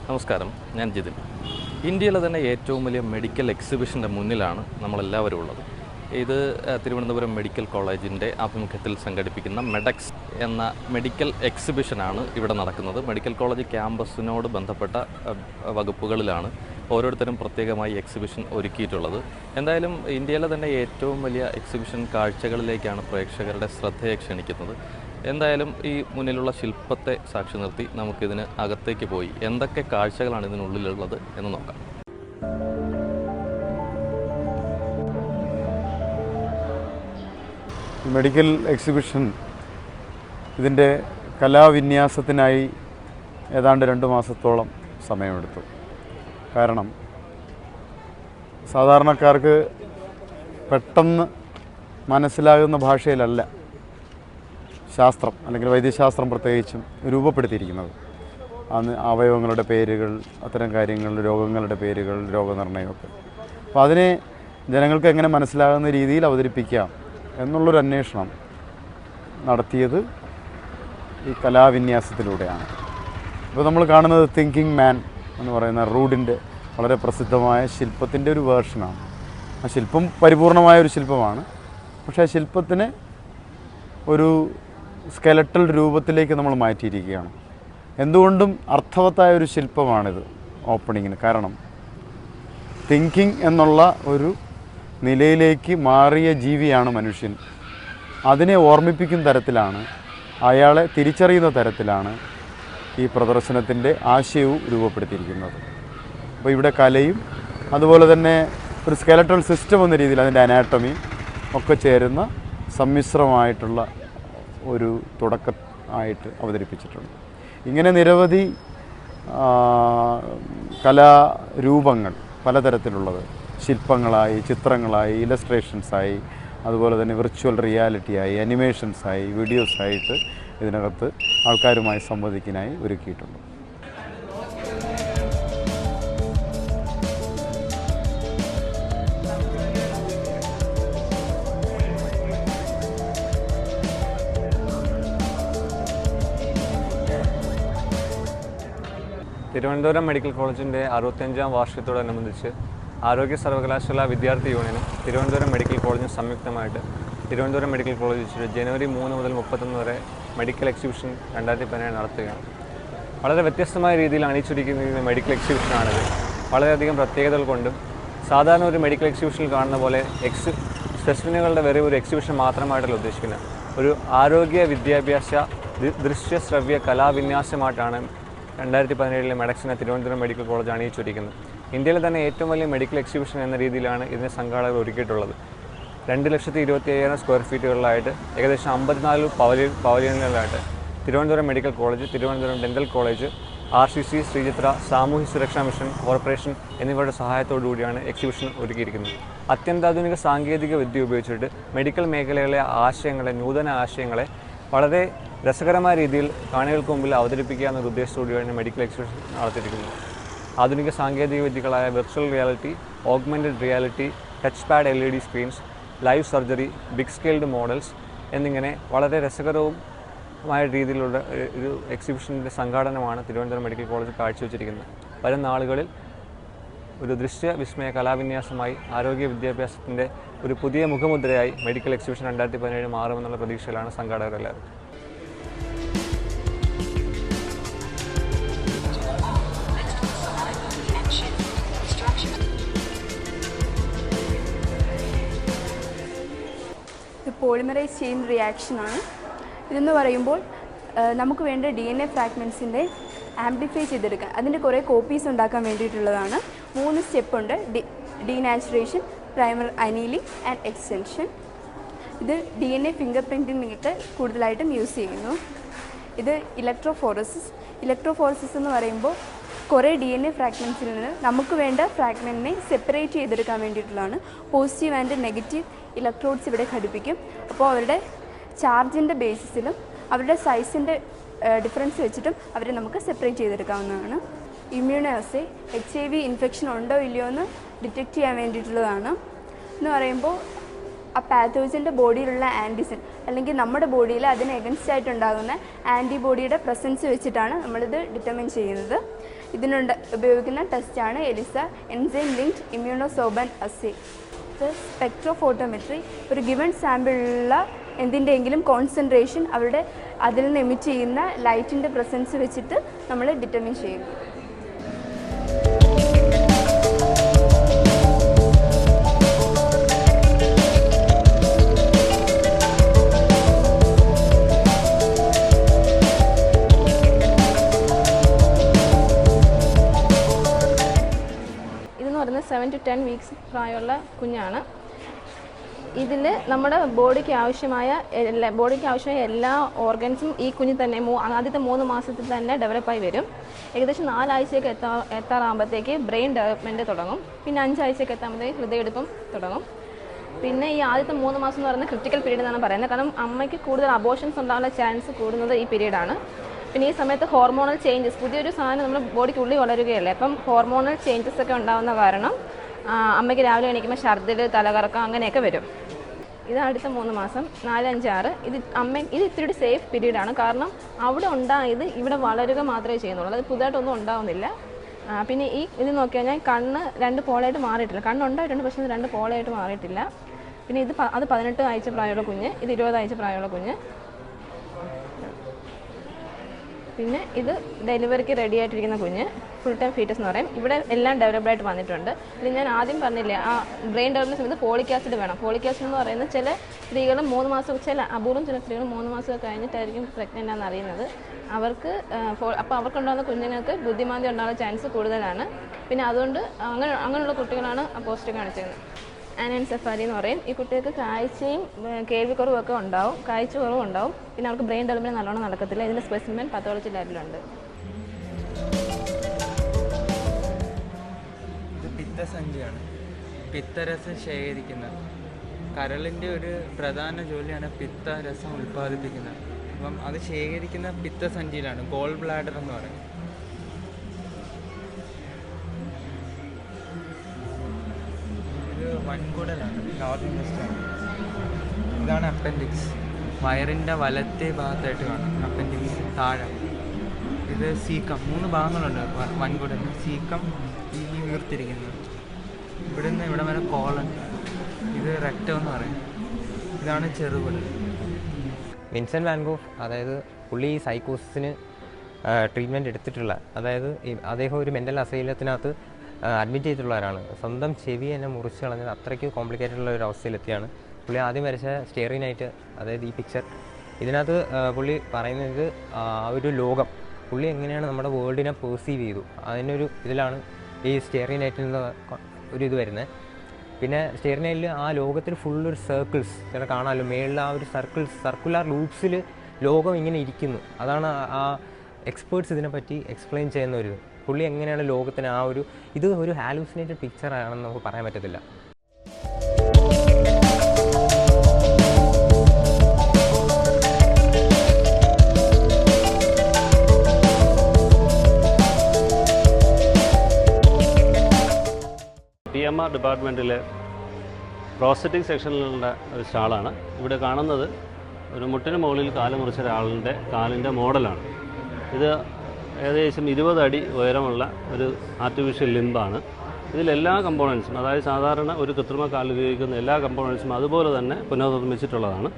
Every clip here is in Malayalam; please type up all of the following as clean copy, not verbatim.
നമസ്കാരം, ഞാൻ ജിതിൻ. ഇന്ത്യയിലെ തന്നെ ഏറ്റവും വലിയ മെഡിക്കൽ എക്സിബിഷൻ്റെ മുന്നിലാണ് നമ്മളെല്ലാവരും ഉള്ളത്. ഇത് തിരുവനന്തപുരം മെഡിക്കൽ കോളേജിൻ്റെ ആഭിമുഖ്യത്തിൽ സംഘടിപ്പിക്കുന്ന മെഡെക്സ് എന്ന മെഡിക്കൽ എക്സിബിഷനാണ് ഇവിടെ നടക്കുന്നത്. മെഡിക്കൽ കോളേജ് ക്യാമ്പസിനോട് ബന്ധപ്പെട്ട വകുപ്പുകളിലാണ് ഓരോരുത്തരും പ്രത്യേകമായി എക്സിബിഷൻ ഒരുക്കിയിട്ടുള്ളത്. എന്തായാലും ഇന്ത്യയിലെ തന്നെ ഏറ്റവും വലിയ എക്സിബിഷൻ കാഴ്ചകളിലേക്കാണ് പ്രേക്ഷകരുടെ ശ്രദ്ധയെ ക്ഷണിക്കുന്നത്. എന്തായാലും ഈ മുന്നിലുള്ള ശില്പത്തെ സാക്ഷി നിർത്തി നമുക്കിതിന് അകത്തേക്ക് പോയി എന്തൊക്കെ കാഴ്ചകളാണ് ഇതിനുള്ളിലുള്ളത് എന്ന് നോക്കാം. മെഡിക്കൽ എക്സിബിഷൻ ഇതിൻ്റെ കലാവിന്യാസത്തിനായി ഏതാണ്ട് 2 മാസത്തോളം സമയമെടുത്തു. കാരണം സാധാരണക്കാർക്ക് പെട്ടെന്ന് മനസ്സിലാകുന്ന ഭാഷയിലല്ല ശാസ്ത്രം അല്ലെങ്കിൽ വൈദ്യശാസ്ത്രം പ്രത്യേകിച്ചും രൂപപ്പെടുത്തിയിരിക്കുന്നത്. അന്ന് അവയവങ്ങളുടെ പേരുകൾ, അത്തരം കാര്യങ്ങൾ, രോഗങ്ങളുടെ പേരുകൾ, രോഗനിർണയമൊക്കെ. അപ്പോൾ അതിനെ ജനങ്ങൾക്ക് എങ്ങനെ മനസ്സിലാകുന്ന രീതിയിൽ അവതരിപ്പിക്കാം എന്നുള്ളൊരു അന്വേഷണം നടത്തിയത് ഈ കലാവിന്യാസത്തിലൂടെയാണ്. ഇപ്പോൾ നമ്മൾ കാണുന്നത് തിങ്കിങ് മാൻ എന്ന് പറയുന്ന റൂഡിൻ്റെ വളരെ പ്രസിദ്ധമായ ശില്പത്തിൻ്റെ ഒരു വേർഷനാണ്. ആ ശില്പം പരിപൂർണമായ ഒരു ശില്പമാണ്. പക്ഷേ ആ ശില്പത്തിനെ ഒരു സ്കെലറ്റൽ രൂപത്തിലേക്ക് നമ്മൾ മാറ്റിയിരിക്കുകയാണ്. എന്തുകൊണ്ടും അർത്ഥവത്തായ ഒരു ശില്പമാണിത് ഓപ്പണിങ്ങിന്. കാരണം തിങ്കിങ് എന്നുള്ള ഒരു നിലയിലേക്ക് മാറിയ ജീവിയാണ് മനുഷ്യൻ. അതിനെ ഓർമ്മിപ്പിക്കുന്ന തരത്തിലാണ്, അയാളെ തിരിച്ചറിയുന്ന തരത്തിലാണ് ഈ പ്രദർശനത്തിൻ്റെ ആശയവും രൂപപ്പെടുത്തിയിരിക്കുന്നത്. അപ്പോൾ ഇവിടെ കലയും അതുപോലെ തന്നെ ഒരു സ്കെലറ്റൽ സിസ്റ്റം എന്ന രീതിയിൽ അതിൻ്റെ അനാട്ടമി ഒക്കെ ചേരുന്ന സമ്മിശ്രമായിട്ടുള്ള ഒരു തുടക്കമായിട്ട് അവതരിപ്പിച്ചിട്ടുണ്ട്. ഇങ്ങനെ നിരവധി കലാരൂപങ്ങൾ പലതരത്തിലുള്ളത് ശില്പങ്ങളായി, ചിത്രങ്ങളായി, ഇലസ്ട്രേഷൻസായി, അതുപോലെ തന്നെ വിർച്വൽ റിയാലിറ്റിയായി, അനിമേഷൻസായി, വീഡിയോസായിട്ട് ഇതിനകത്ത് ആൾക്കാരുമായി സംവദിക്കാനായി ഒരുക്കിയിട്ടുണ്ട്. തിരുവനന്തപുരം മെഡിക്കൽ കോളേജിൻ്റെ 65ാം വാർഷികത്തോടനുബന്ധിച്ച് ആരോഗ്യ സർവകലാശാല വിദ്യാർത്ഥി യൂണിയനും തിരുവനന്തപുരം മെഡിക്കൽ കോളേജും സംയുക്തമായിട്ട് തിരുവനന്തപുരം മെഡിക്കൽ കോളേജ് ജനുവരി 3 മുതൽ 31 വരെ മെഡിക്കൽ എക്സിബിഷൻ 2017 നടത്തുകയാണ്. വളരെ വ്യത്യസ്തമായ രീതിയിൽ അണിയിച്ചൊരുക്കുന്ന മെഡിക്കൽ എക്സിബിഷനാണിത്. വളരെയധികം പ്രത്യേകതകൾ കൊണ്ടും സാധാരണ ഒരു മെഡിക്കൽ എക്സിബിഷനിൽ കാണുന്ന പോലെ സ്പെസിഫിനുകളുടെ വെറും ഒരു എക്സിബിഷൻ മാത്രമായിട്ടല്ല ഉദ്ദേശിക്കുന്നത്. ഒരു ആരോഗ്യ വിദ്യാഭ്യാസ ദൃശ്യശ്രവ്യ കലാവിന്യാസമായിട്ടാണ് 2017 മെഡെക്സിനെ തിരുവനന്തപുരം മെഡിക്കൽ കോളേജ് അണിയിച്ചൊരുക്കുന്നത്. ഇന്ത്യയിലെ തന്നെ ഏറ്റവും വലിയ മെഡിക്കൽ എക്സിബിഷൻ എന്ന രീതിയിലാണ് ഇതിനെ സംഘാടകർ ഒരുക്കിയിട്ടുള്ളത്. 2,25,000 സ്ക്വയർ ഫീറ്റുകളിലായിട്ട് ഏകദേശം 54 പവലിയനുകളിലായിട്ട് Thiruvananthapuram medical college, Thiruvananthapuram dental college, RCC, Sree Chitra, സാമൂഹ്യ സുരക്ഷാ മിഷൻ കോർപ്പറേഷൻ എന്നിവരുടെ സഹായത്തോടു കൂടിയാണ് എക്സിബിഷൻ ഒരുക്കിയിരിക്കുന്നത്. അത്യന്താധുനിക സാങ്കേതിക വിദ്യ ഉപയോഗിച്ചിട്ട് മെഡിക്കൽ മേഖലയിലെ ആശയങ്ങളെ, നൂതന ആശയങ്ങളെ വളരെ രസകരമായ രീതിയിൽ കാണികൾക്ക് മുമ്പിൽ അവതരിപ്പിക്കുക എന്നൊരു ഉദ്ദേശത്തോടുകൂടിയാണ് മെഡിക്കൽ എക്സിബിഷൻ നടത്തിയിരിക്കുന്നത്. ആധുനിക സാങ്കേതിക വിദ്യകളായ virtual reality, augmented reality, touch pad LED screens, live surgery, big scaled models എന്നിങ്ങനെ വളരെ രസകരവുമായ രീതിയിലുള്ള ഒരു എക്സിബിഷൻ്റെ സംഘാടനമാണ് തിരുവനന്തപുരം മെഡിക്കൽ കോളേജ് കാഴ്ചവെച്ചിരിക്കുന്നത്. വരും നാളുകളിൽ ഒരു ദൃശ്യ വിസ്മയ കലാവിന്യാസമായി ആരോഗ്യ വിദ്യാഭ്യാസത്തിൻ്റെ ഒരു പുതിയ മുഖമുദ്രയായി മെഡിക്കൽ എക്സിബിഷൻ 2017 മാറുമെന്നുള്ള പ്രതീക്ഷയിലാണ് സംഘാടകരെല്ലാവരും. ഇത് പോളിമറൈസ് ചെയിൻ റിയാക്ഷനാണ്. ഇതെന്ന് പറയുമ്പോൾ നമുക്ക് വേണ്ട DNA ഫ്രാഗ്മെൻറ്റ്സിൻ്റെ ആംപ്ലിഫൈ ചെയ്തെടുക്കാൻ, അതിൻ്റെ കുറേ കോപ്പീസ് ഉണ്ടാക്കാൻ വേണ്ടിയിട്ടുള്ളതാണ്. 3 സ്റ്റെപ്പുണ്ട്: denaturation, primer annealing and extension. ഇത് DNA ഫിംഗർ പ്രിൻറ്റിങ്ങിനൊക്കെ കൂടുതലായിട്ടും യൂസ് ചെയ്യുന്നു. ഇത് ഇലക്ട്രോഫോറസിസ് എന്ന് പറയുമ്പോൾ കുറേ DNA ഫ്രാഗ്മെൻറ്റ്സിൽ നിന്ന് നമുക്ക് വേണ്ട ഫ്രാഗ്മെൻറ്റിനെ സെപ്പറേറ്റ് ചെയ്തെടുക്കാൻ വേണ്ടിയിട്ടുള്ളതാണ്. പോസിറ്റീവ് ആൻഡ് നെഗറ്റീവ് ഇലക്ട്രോഡ്സ് ഇവിടെ ഘടിപ്പിക്കും. അപ്പോൾ അവരുടെ ചാർജിൻ്റെ ബേസിസിലും അവരുടെ സൈസിൻ്റെ ഡിഫറൻസ് വെച്ചിട്ടും അവരെ നമുക്ക് സെപ്പറേറ്റ് ചെയ്തെടുക്കാവുന്നതാണ്. ഇമ്മ്യൂണോഅസേ, HIV ഇൻഫെക്ഷൻ ഉണ്ടോ ഇല്ലയോ എന്ന് ഡിറ്റക്റ്റ് ചെയ്യാൻ വേണ്ടിയിട്ടുള്ളതാണ്. എന്ന് പറയുമ്പോൾ ആ പാത്തോജൻ്റെ ബോഡിയിലുള്ള ആൻറ്റിജൻ അല്ലെങ്കിൽ നമ്മുടെ ബോഡിയിൽ അതിന് എഗൻസ്റ്റ് ആയിട്ടുണ്ടാകുന്ന ആൻറ്റിബോഡിയുടെ പ്രസൻസ് വെച്ചിട്ടാണ് നമ്മളിത് ഡിറ്റർമിൻ ചെയ്യുന്നത്. ഇതിനുണ്ട് ഉപയോഗിക്കുന്ന ടെസ്റ്റാണ് ELISA enzyme linked immunosorbent assay. Spectrophotometry ഒരു ഗിവൺ സാമ്പിളിലുള്ള എന്തിൻ്റെയെങ്കിലും കോൺസെൻട്രേഷൻ അവരുടെ അതിൽ നിന്ന് എമിറ്റ് ചെയ്യുന്ന ലൈറ്റിൻ്റെ പ്രസൻസ് വെച്ചിട്ട് നമ്മൾ ഡിറ്റർമിൻ ചെയ്യും. ഇതെന്ന് പറയുന്നത് 7 to 10 വീക്സ് പ്രായമുള്ള കുഞ്ഞാണ്. ഇതിൽ നമ്മുടെ ബോഡിക്ക് ആവശ്യമായ എല്ലാ ഓർഗൻസും ഈ കുഞ്ഞിൽ തന്നെ ആദ്യത്തെ 3 മാസത്തിൽ തന്നെ ഡെവലപ്പായി വരും. ഏകദേശം 4 ആഴ്ചയൊക്കെ എത്താറാകുമ്പോഴത്തേക്ക് ബ്രെയിൻ ഡെവലപ്മെൻറ്റ് തുടങ്ങും. പിന്നെ 5 ആഴ്ചയൊക്കെ എത്താകുമ്പോഴത്തേക്ക് ഹൃദയമെടുപ്പും തുടങ്ങും. പിന്നെ ഈ ആദ്യത്തെ 3 മാസം എന്ന് പറയുന്നത് ക്രിട്ടിക്കൽ പീരീഡ് എന്നാണ് പറയുന്നത്. കാരണം അമ്മയ്ക്ക് കൂടുതൽ അബോർഷൻസ് ഉണ്ടാകാനുള്ള ചാൻസ് കൂടുന്നത് ഈ പീരീഡാണ്. പിന്നെ ഈ സമയത്ത് ഹോർമോണൽ ചേഞ്ചസ്, പുതിയൊരു സാധനം നമ്മുടെ ബോഡിക്കുള്ളിൽ വളരുകയല്ലേ, അപ്പം ഹോർമോണൽ ചേഞ്ചസ് ഒക്കെ ഉണ്ടാകുന്ന കാരണം അമ്മയ്ക്ക് രാവിലെ എണീക്കുമ്പോൾ ഛർദ്ദിൽ, തലകറക്കം അങ്ങനെയൊക്കെ വരും. ഇത് അടുത്ത 3 മാസം 4, 5, 6 ഇത് ഇത്തിരി സേഫ് പീരീഡാണ്. കാരണം അവിടെ ഉണ്ടായത് ഇവിടെ വളരുക മാത്രമേ ചെയ്യുന്നുള്ളൂ, അത് പുതുതായിട്ടൊന്നും ഉണ്ടാവുന്നില്ല. പിന്നെ ഇത് നോക്കി കഴിഞ്ഞാൽ കണ്ണ് 2 പോളായിട്ട് മാറിയിട്ടില്ല. കണ്ണുണ്ടായിട്ടുണ്ട്, പക്ഷേ ഇത് 2 പോളായിട്ട് മാറിയിട്ടില്ല. പിന്നെ അത് 18 ആഴ്ച പ്രായമുള്ള കുഞ്ഞ്, ഇത് 20 ആഴ്ച പ്രായമുള്ള കുഞ്ഞ്. പിന്നെ ഇത് ഡെലിവറിക്ക് റെഡി ആയിട്ടിരിക്കുന്ന കുഞ്ഞ്, ഫുൾ ടൈം ഫീറ്റസ് എന്ന് പറയും. ഇവിടെ എല്ലാം ഡെവലപ്ഡായിട്ട് വന്നിട്ടുണ്ട്. ഇത് ഞാൻ ആദ്യം പറഞ്ഞില്ലേ, ആ ബ്രെയിൻ ഡെവലപ്മെൻറ്റ് സമയത്ത് ഫോളിക് ആസിഡ് വേണം. ഫോളിക് ആസിഡ് എന്ന് പറയുന്നത് ചില സ്ത്രീകൾ 3 മാസം, അപൂർവം ചില സ്ത്രീകൾ 3 മാസമൊക്കെ കഴിഞ്ഞിട്ടായിരിക്കും പ്രഗ്നൻ്റ് ആണെന്ന് അറിയുന്നത്. അപ്പോൾ അവർക്കുണ്ടാകുന്ന കുഞ്ഞുങ്ങൾക്ക് ബുദ്ധിമാന്ദ്യം ഉണ്ടാകാനുള്ള ചാൻസ് കൂടുതലാണ്. പിന്നെ അതുകൊണ്ട് അങ്ങനെയുള്ള കുട്ടികളാണ് പോസ്റ്റ് കാണിച്ചിരുന്നത്. ആനൻസെഫാലി എന്ന് പറയും. ഈ കുട്ടികൾക്ക് കാഴ്ചയും കേൾവിക്കുറവൊക്കെ ഉണ്ടാവും, കാഴ്ച കുറവും ഉണ്ടാവും. പിന്നെ അവർക്ക് ബ്രെയിൻ ഡെവലപ്മെൻറ്റ് നല്ലോണം നടക്കത്തില്ല. ഇതിൻ്റെ സ്പെസിമെൻ പത്തോളജി ലാബിലുണ്ട്. ഇത് പിത്തസഞ്ചിയാണ്. പിത്തരസം ശേഖരിക്കുന്നത്. കരളിൻ്റെ ഒരു പ്രധാന ജോലിയാണ് പിത്തരസം ഉൽപ്പാദിപ്പിക്കുന്നത്. അപ്പം അത് ശേഖരിക്കുന്ന പിത്തസഞ്ചിയിലാണ്, ഗോൾ ബ്ലാഡർ എന്ന് പറയും. വൻകുടലാണ്, നോർത്ത് ഇൻറ്റെസ്റ്റൈൻ. ഇതാണ് അപ്പൻഡിക്സ്. വയറിൻ്റെ വലത്തെ ഭാഗത്തായിട്ട് കാണാം അപ്പൻഡിക്സ് താഴെ. ഇത് സീക്കം. 3 ഭാഗങ്ങളുണ്ട് വൻകുടലിന്. സീക്കം ഈ വീർത്തിരിക്കുന്നത്, ഇവിടുന്ന് ഇവിടെ വരെ കോളൻ. ഇത് റെക്ടം എന്ന് പറയും. ഇതാണ് ചെറുകുടൽ. വിൻസെൻ്റ് വാൻ ഗോഫ്, അതായത് പുള്ളി ഈ സൈക്കോസിന് ട്രീറ്റ്മെൻറ്റ് എടുത്തിട്ടുള്ള, അതായത് അദ്ദേഹം ഒരു മെൻ്റൽ അസൈലത്തിനകത്ത് അഡ്മിറ്റ് ചെയ്തിട്ടുള്ള ഒരാളാണ്. സ്വന്തം ചെവി എന്നെ മുറിച്ച് കളഞ്ഞത് അത്രയ്ക്ക് കോംപ്ലിക്കേറ്റഡ് ഉള്ള ഒരു അവസ്ഥയിലെത്തിയാണ്. പുള്ളി ആദ്യം വരച്ച സ്റ്റെയറിനായിട്ട്, അതായത് ഈ പിക്ചർ, ഇതിനകത്ത് പുള്ളി പറയുന്നത് ആ ഒരു ലോകം പുള്ളി എങ്ങനെയാണ് നമ്മുടെ വേൾഡിനെ പെർസീവ് ചെയ്തു, അതിനൊരു ഇതിലാണ് ഈ സ്റ്റെയറിനായിട്ടിൽ നിന്ന് ഒരു ഇത് വരുന്നത്. പിന്നെ സ്റ്റെയറിനൈറ്റിൽ ആ ലോകത്തിൽ ഫുള്ളൊരു സർക്കിൾസ് ചില കാണാമല്ലോ, മേളിൽ ആ ഒരു സർക്കുലർ ലൂപ്സിൽ ലോകം ഇങ്ങനെ ഇരിക്കുന്നു. അതാണ് ആ എക്സ്പേർട്സ് ഇതിനെപ്പറ്റി എക്സ്പ്ലെയിൻ ചെയ്യുന്ന ഒരു പുള്ളി എങ്ങനെയാണ് ലോകത്തിന് ആ ഒരു ഇത് ഒരു ഹാലൂസിനേറ്റഡ് പിക്ചർ ആണെന്ന് നമുക്ക് പറയാൻ പറ്റത്തില്ല. PMR ഡിപ്പാർട്ട്മെൻറ്റിലെ പ്രോസ്റ്ററ്റിക് സെക്ഷനിലുള്ള ഒരു സ്റ്റാളാണ്. ഇവിടെ കാണുന്നത് ഒരു മുട്ടിന് മുകളിൽ കാല് മുറിച്ച ഒരാളിൻ്റെ കാലിൻ്റെ മോഡലാണ്. ഇത് ഏകദേശം 20 അടി ഉയരമുള്ള ഒരു ആർട്ടിഫിഷ്യൽ ലിംബാണ്. ഇതിലെല്ലാ കമ്പോണൻസും, അതായത് സാധാരണ ഒരു കൃത്രിമ കാൽ ഉപയോഗിക്കുന്ന എല്ലാ കമ്പോണൻസും അതുപോലെ തന്നെ പുനർനിർമ്മിച്ചിട്ടുള്ളതാണ്.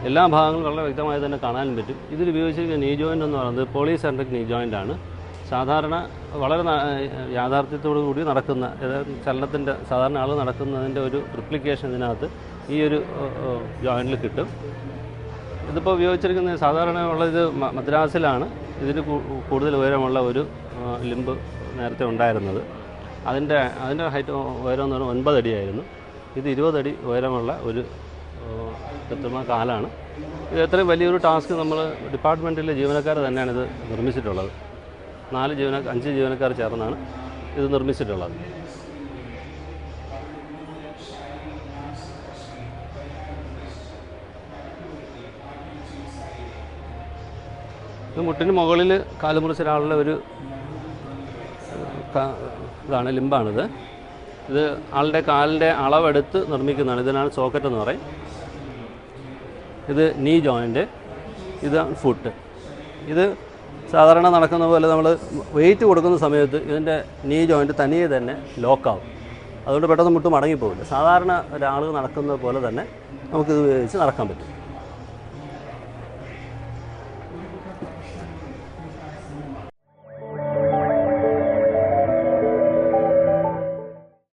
എല്ലാ ഭാഗങ്ങളും വളരെ വ്യക്തമായി തന്നെ കാണാനും പറ്റും. ഇതിൽ ഉപയോഗിച്ചിരിക്കുന്ന നീ ജോയിൻ്റ് എന്ന് പറയുന്നത് പോളിസെൻട്രിക് നീ ജോയിൻ്റ് ആണ്. സാധാരണ വളരെ യാഥാർത്ഥ്യത്തോടു കൂടി നടക്കുന്ന, ചലനത്തിൻ്റെ സാധാരണ ആൾ നടക്കുന്നതിൻ്റെ ഒരു റിപ്ലിക്കേഷൻ ഇതിനകത്ത് ഈ ഒരു ജോയിൻറ്റിൽ കിട്ടും. ഇതിപ്പോൾ ഉപയോഗിച്ചിരിക്കുന്നത് സാധാരണ ഉള്ളത് മദ്രാസിലാണ് ഇതിന് കൂടുതൽ ഉയരമുള്ള ഒരു ലിംബ് നേരത്തെ ഉണ്ടായിരുന്നത്. അതിൻ്റെ ഹൈറ്റ് ഉയരം എന്ന് പറഞ്ഞാൽ 9 അടിയായിരുന്നു. ഇത് 20 അടി ഉയരമുള്ള ഒരു കൃത്രിമ കാലാണ്. ഇത് എത്രയും വലിയൊരു ടാസ്ക് നമ്മൾ ഡിപ്പാർട്ട്മെൻറ്റിലെ ജീവനക്കാർ തന്നെയാണ് ഇത് നിർമ്മിച്ചിട്ടുള്ളത്. 5 ജീവനക്കാർ ചേർന്നാണ് ഇത് നിർമ്മിച്ചിട്ടുള്ളത്. ഇത് മുട്ടിന് മുകളിൽ കാല് മുറിച്ച ഒരാളുടെ ഒരു ഇതാണ്, ലിംബാണിത്. ഇത് ആളുടെ കാലിൻ്റെ അളവെടുത്ത് നിർമ്മിക്കുന്നതാണ്. ഇതിനാണ് സോക്കറ്റ് എന്ന് പറയും. ഇത് നീ ജോയിൻ്റ്, ഇത് ഫുട്ട്. ഇത് സാധാരണ നടക്കുന്ന പോലെ നമ്മൾ വെയിറ്റ് കൊടുക്കുന്ന സമയത്ത് ഇതിൻ്റെ നീ ജോയിൻറ്റ് തനിയെ തന്നെ ലോക്കാവും. അതുകൊണ്ട് പെട്ടെന്ന് മുട്ട് മടങ്ങിപ്പോകില്ല. സാധാരണ ഒരാൾ നടക്കുന്ന പോലെ തന്നെ നമുക്കിത് ഉപയോഗിച്ച് നടക്കാൻ പറ്റും.